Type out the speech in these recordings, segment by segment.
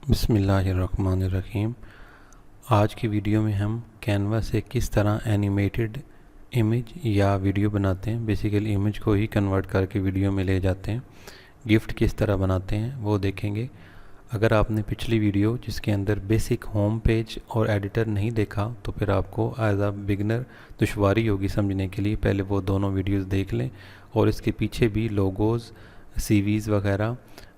बिस्मिल्लाहिर्रहमानिर्रहीम। आज की वीडियो में हम कैनवा से किस तरह एनिमेटेड इमेज या वीडियो बनाते हैं। बेसिकली इमेज को ही कन्वर्ट करके वीडियो में ले जाते हैं। गिफ्ट किस तरह बनाते हैं वो देखेंगे। अगर आपने पिछली वीडियो जिसके अंदर बेसिक होम पेज और एडिटर नहीं देखा तो फिर आपको एज अ बिगनर दुश्वारी होगी समझने के लिए। पहले वो दोनों वीडियोस देख लें और इसके पीछे भी लोगोज़, सीवीज़ वगैरह,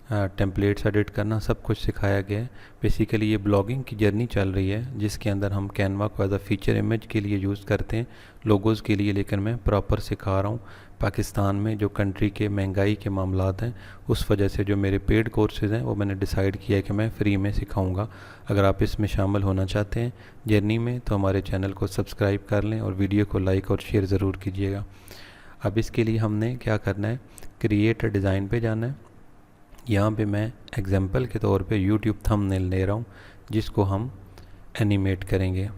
टेम्पलेट्स एडिट करना सब कुछ सिखाया गया है। बेसिकली ये ब्लॉगिंग की जर्नी चल रही है जिसके अंदर हम कैनवा को एज अ फीचर इमेज के लिए यूज़ करते हैं, लोगोज़ के लिए। लेकिन मैं प्रॉपर सिखा रहा हूँ। पाकिस्तान में जो कंट्री के महंगाई के मामलात हैं उस वजह से जो मेरे पेड कोर्सेज़ हैं वो मैंने डिसाइड किया है कि मैं फ्री में सिखाऊंगा। अगर आप इसमें शामिल होना चाहते हैं जर्नी में तो हमारे चैनल को सब्सक्राइब कर लें और वीडियो को लाइक और शेयर ज़रूर कीजिएगा। अब इसके लिए हमने क्या करना है, क्रिएट डिज़ाइन पे जाना है। यहाँ पे मैं एग्जांपल के तौर पे यूट्यूब थंबनेल ले रहा हूँ जिसको हम एनिमेट करेंगे।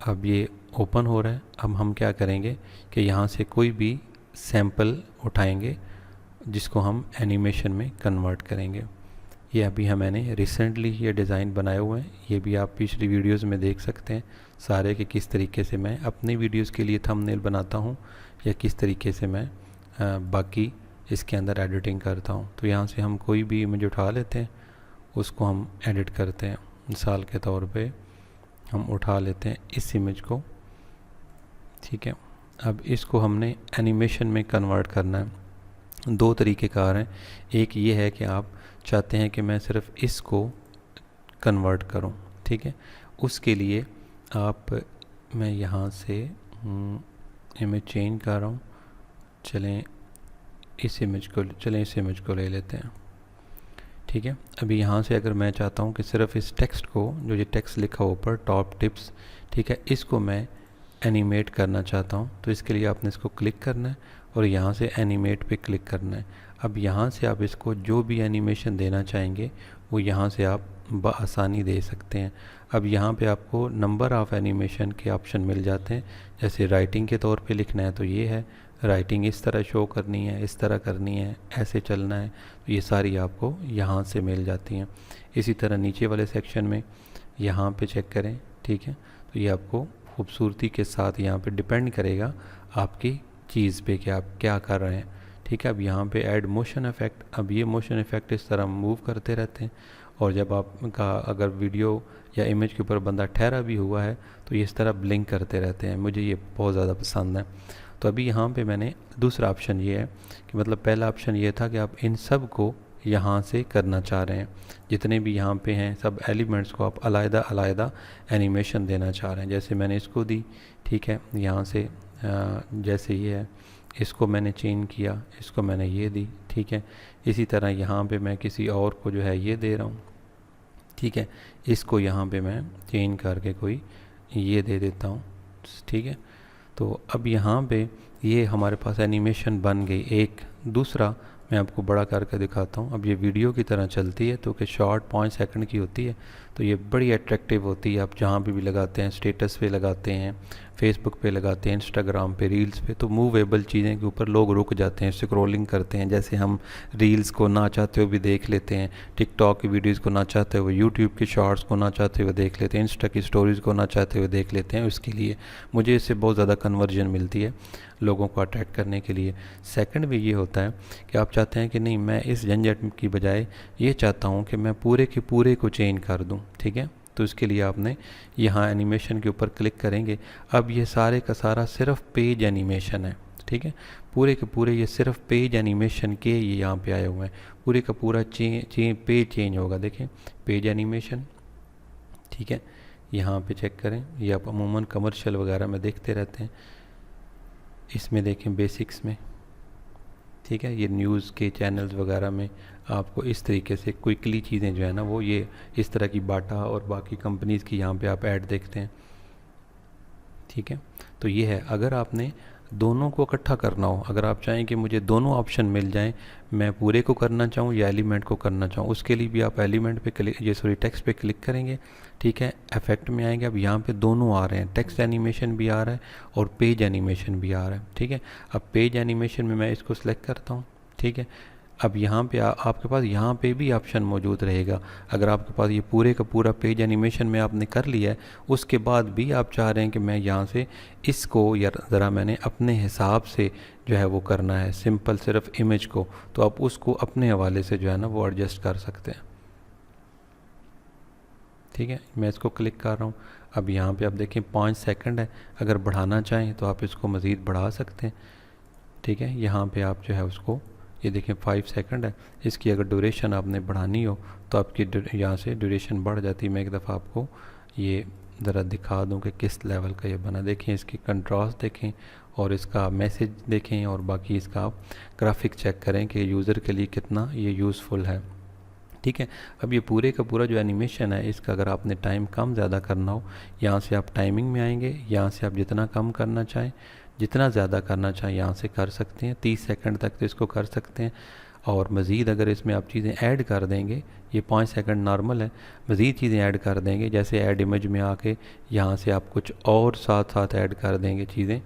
अब ये ओपन हो रहा है। अब हम क्या करेंगे कि यहाँ से कोई भी सैंपल उठाएंगे जिसको हम एनिमेशन में कन्वर्ट करेंगे। ये अभी मैंने रिसेंटली ये डिज़ाइन बनाए हुए हैं। ये भी आप पिछली वीडियोस में देख सकते हैं सारे कि किस तरीके से मैं अपनी वीडियोस के लिए थंबनेल बनाता हूँ या किस तरीके से मैं बाकी इसके अंदर एडिटिंग करता हूँ। तो यहाँ से हम कोई भी इमेज उठा लेते हैं, उसको हम एडिट करते हैं। मिसाल के तौर पे हम उठा लेते हैं इस इमेज को, ठीक है। अब इसको हमने एनिमेशन में कन्वर्ट करना है। दो तरीके कार हैं। एक ये है कि आप चाहते हैं कि मैं सिर्फ इसको कन्वर्ट करूं, ठीक है। उसके लिए मैं यहाँ से इमेज चेंज कर रहा हूँ। चलें इस इमेज को ले लेते हैं, ठीक है। अभी यहाँ से अगर मैं चाहता हूँ कि सिर्फ इस टेक्स्ट को, जो ये टेक्स्ट लिखा हो ऊपर टॉप टिप्स, ठीक है, इसको मैं एनिमेट करना चाहता हूँ तो इसके लिए आपने इसको क्लिक करना है और यहाँ से एनिमेट पे क्लिक करना है। अब यहाँ से आप इसको जो भी एनिमेशन देना चाहेंगे वो यहाँ से आप बआसानी दे सकते हैं। अब यहाँ पे आपको नंबर ऑफ़ एनिमेशन के ऑप्शन मिल जाते हैं। जैसे राइटिंग के तौर पे लिखना है तो ये है, राइटिंग इस तरह शो करनी है, इस तरह करनी है, ऐसे चलना है, तो ये सारी आपको यहाँ से मिल जाती हैं। इसी तरह नीचे वाले सेक्शन में यहाँ पे चेक करें, ठीक है। तो ये आपको खूबसूरती के साथ यहाँ पे डिपेंड करेगा आपकी चीज़ पे कि आप क्या कर रहे हैं, ठीक है। अब यहाँ पे ऐड मोशन इफ़ेक्ट। अब ये मोशन इफ़ेक्ट इस तरह मूव करते रहते हैं और जब आपका अगर वीडियो या इमेज के ऊपर बंदा ठहरा भी हुआ है तो ये इस तरह ब्लिंक करते रहते हैं। मुझे ये बहुत ज़्यादा पसंद है। तो अभी यहाँ पे मैंने दूसरा ऑप्शन ये है कि मतलब पहला ऑप्शन ये था कि आप इन सब को यहाँ से करना चाह रहे हैं, जितने भी यहाँ पे हैं सब एलिमेंट्स को आप अलग अलग एनिमेशन देना चाह रहे हैं। जैसे मैंने इसको दी, ठीक है, यहाँ से जैसे ये है इसको मैंने चेंज किया, इसको मैंने ये दी, ठीक है। इसी तरह यहाँ पे मैं किसी और को जो है ये दे रहा हूँ, ठीक है। इसको यहाँ पे मैं चेंज करके कोई ये दे देता हूँ, ठीक है। तो अब यहाँ पे ये हमारे पास एनिमेशन बन गई। एक दूसरा मैं आपको बड़ा करके दिखाता हूँ। अब ये वीडियो की तरह चलती है तो कि शॉर्ट 5 सेकंड की होती है तो ये बड़ी अट्रैक्टिव होती है। आप जहाँ पे भी लगाते हैं, स्टेटस पे लगाते हैं, फेसबुक पे लगाते हैं, इंस्टाग्राम पे, रील्स पे, तो मूवेबल चीज़ें के ऊपर लोग रुक जाते हैं, स्क्रॉलिंग करते हैं। जैसे हम रील्स को ना चाहते हुए भी देख लेते हैं, टिकटॉक की वीडियोज़ को ना चाहते हुए, यूट्यूब की शॉर्ट्स को ना चाहते हुए देख लेते हैं, इंस्टा की स्टोरीज़ को ना चाहते हुए देख लेते हैं। उसके लिए मुझे इससे बहुत ज़्यादा कन्वर्जन मिलती है लोगों को अट्रैक्ट करने के लिए। सेकंड भी ये होता है कि आप चाहते हैं कि नहीं, मैं इस झंझट की बजाय ये चाहता हूँ कि मैं पूरे के पूरे को चेंज कर दूँ, ठीक है। तो इसके लिए आपने यहाँ एनिमेशन के ऊपर क्लिक करेंगे। अब ये सारे का सारा सिर्फ पेज एनिमेशन है, ठीक है। पूरे के पूरे ये सिर्फ पेज एनिमेशन के ये यहाँ पे आए हुए हैं। पूरे का पूरा पेज चेंज होगा। देखें पेज एनिमेशन, ठीक है। यहाँ पे चेक करें, ये आप अमूमन कमर्शियल वगैरह में देखते रहते हैं। इसमें देखें बेसिक्स में, ठीक है, ये न्यूज़ के चैनल्स वगैरह में आपको इस तरीके से क्विकली चीज़ें जो है ना वो ये इस तरह की बाटा और बाकी कंपनीज़ की यहाँ पे आप ऐड देखते हैं, ठीक है। तो ये है। अगर आपने दोनों को इकट्ठा करना हो, अगर आप चाहें कि मुझे दोनों ऑप्शन मिल जाएं, मैं पूरे को करना चाहूँ या एलिमेंट को करना चाहूँ, उसके लिए भी आप एलिमेंट पे क्लिक टेक्स्ट पे क्लिक करेंगे, ठीक है। इफेक्ट में आएंगे। अब यहाँ पे दोनों आ रहे हैं, टेक्स्ट एनिमेशन भी आ रहा है और पेज एनिमेशन भी आ रहा है, ठीक है। अब पेज एनिमेशन में मैं इसको सिलेक्ट करता हूँ, ठीक है। अब यहाँ पे आपके पास यहाँ पे भी ऑप्शन मौजूद रहेगा। अगर आपके पास ये पूरे का पूरा पेज एनिमेशन में आपने कर लिया है, उसके बाद भी आप चाह रहे हैं कि मैं यहाँ से इसको या ज़रा मैंने अपने हिसाब से जो है वो करना है, सिंपल सिर्फ इमेज को, तो आप उसको अपने हवाले से जो है ना वो एडजस्ट कर सकते हैं। ठीक है, मैं इसको क्लिक कर रहा हूँ। अब यहाँ पे आप देखें 5 सेकंड है, अगर बढ़ाना चाहें तो आप इसको मज़ीद बढ़ा सकते हैं। ठीक है, यहाँ पे आप जो है उसको, ये देखें 5 सेकंड है, इसकी अगर ड्यूरेशन आपने बढ़ानी हो तो आपकी यहाँ से ड्यूरेशन बढ़ जाती है। मैं एक दफ़ा आपको ये ज़रा दिखा दूँ कि किस लेवल का ये बना। देखें इसकी कंट्रास्ट देखें और इसका मैसेज देखें और बाकी इसका आप ग्राफिक चेक करें कि यूज़र के लिए कितना ये यूज़फुल है। ठीक है, अब ये पूरे का पूरा जो एनिमेशन है इसका अगर आपने टाइम कम ज़्यादा करना हो, यहाँ से आप टाइमिंग में आएंगे, यहाँ से आप जितना कम करना चाहें, जितना ज़्यादा करना चाहें यहाँ से कर सकते हैं। 30 सेकंड तक तो इसको कर सकते हैं। और मज़ीद अगर इसमें आप चीज़ें ऐड कर देंगे, ये 5 सेकंड नॉर्मल है, मज़ीद चीज़ें ऐड कर देंगे, जैसे ऐड इमेज में आके यहाँ से आप कुछ और साथ साथ ऐड कर देंगे चीज़ें।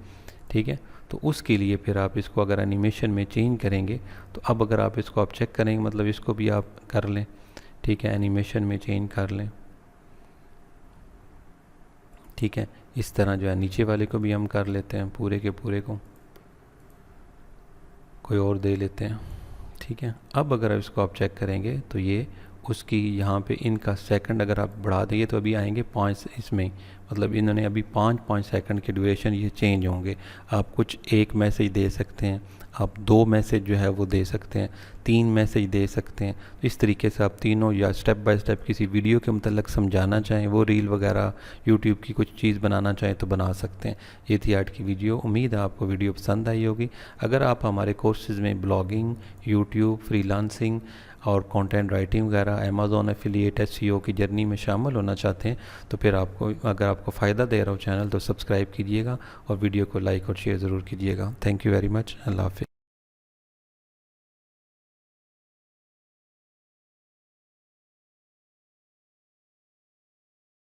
ठीक है, तो उसके लिए फिर आप इसको अगर एनिमेशन में चेंज करेंगे, तो अब अगर आप इसको आप चेक करेंगे, मतलब इसको भी आप कर लें। ठीक है, एनिमेशन में चेंज कर लें। ठीक है, इस तरह जो है नीचे वाले को भी हम कर लेते हैं, पूरे के पूरे को कोई और दे लेते हैं। ठीक है, अब अगर इसको आप चेक करेंगे तो ये उसकी यहाँ पे इनका सेकंड अगर आप बढ़ा देंगे तो अभी आएंगे 5 इसमें, मतलब इन्होंने अभी 5 सेकंड के ड्यूरेशन ये चेंज होंगे। आप कुछ एक मैसेज दे सकते हैं, आप 2 मैसेज जो है वो दे सकते हैं, 3 मैसेज दे सकते हैं। तो इस तरीके से आप तीनों या स्टेप बाय स्टेप किसी वीडियो के मतलब समझाना चाहें, वो रील वगैरह यूट्यूब की कुछ चीज़ बनाना चाहें तो बना सकते हैं। ये थी आज की वीडियो, उम्मीद है आपको वीडियो पसंद आई होगी। अगर आप हमारे कोर्सेज़ में ब्लॉगिंग, यूट्यूब, फ्रीलांसिंग और कंटेंट राइटिंग वगैरह, अमेज़ॉन एफिलिएट, एसईओ की जर्नी में शामिल होना चाहते हैं तो फिर अगर आपको फ़ायदा दे रहा हो चैनल तो सब्सक्राइब कीजिएगा और वीडियो को लाइक और शेयर ज़रूर कीजिएगा। Thank you very much. अल्लाह हाफ़िज़।